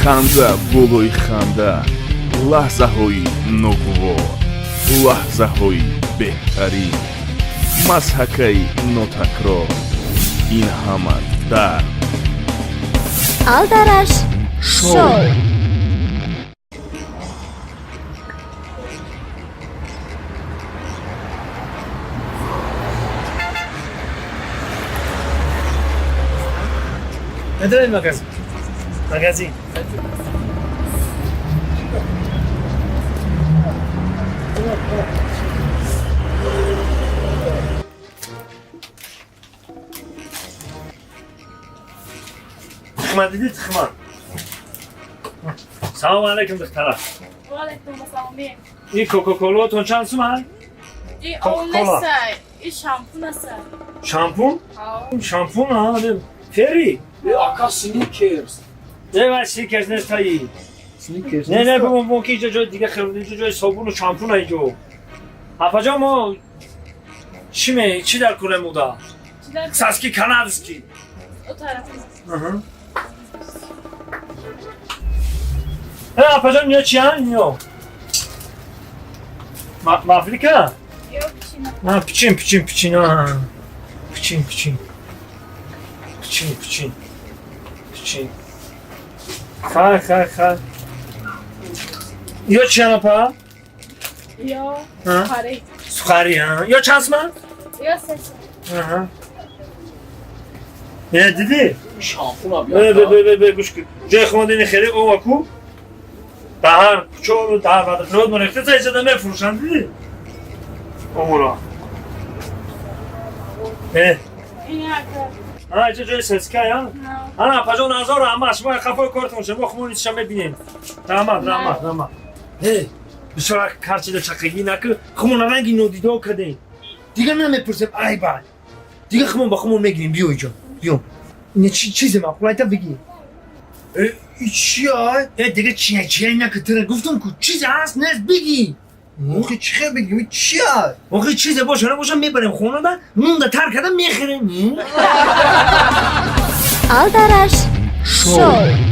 ханда болои ханда, лаҳзаҳои ногувор, лаҳзаҳои беҳтарин, мазҳакаи нотакрор, ин ҳама дар Aldarаш шоу. Neden magazin? Magazin. Tıkma dedi tıkma. Selamun aleyküm dıktara. وعلیکم السلام. İyi Coca-Cola ton şansı mı? این Coca-Cola. اون نسای این شامپو نسای Şampun? ها Şampun ha. Feri. Aka Snickers. Evet şirket ne tayı. Snickers. Ne bu mümkün جای دیگه خیلی جای صابون و شامپون ایجو. Apaca mı? Şimdi çi der kule muda? چیزا Saski kanadski. او طرف Hı hı. Apacağım ya çiyan yok. Afrika? یا پیشینا Ha piçin ha. Piçin. Kha. Yo çiyan apa? یا ها؟ خاری Sukhari ha. Yo çansma? یا سس Hı hı. Ne dedi? Şampun abi. به گوش کن جای خواندنی خیلی او اکو دهر چون دهر بعد فرود مرکته تا ایجاده میفروشن دیدی؟ اومورا این اکر ها اینجا جای سسکه یا؟ نه انا پجا نظر همه شما خفای کارتون شما خمون ایچشم ببینیم رحمت بسیار کارچی ده چقیگی نکه خمون رنگی نو دیده کده دیگه نمیپرسیم ای بای دیگه خمون با خمون میگیریم بیو اینجا بیو Ne çizim aklına begi. چیه؟ دیگه چیه نکتره گفتم کو چیز هست نه بگی. موقع چیه بگیم چیه؟ موقع چیزه باشه باشم میبریم خونه دا نون دا تر کردم میخریم. Aldarаш шоу.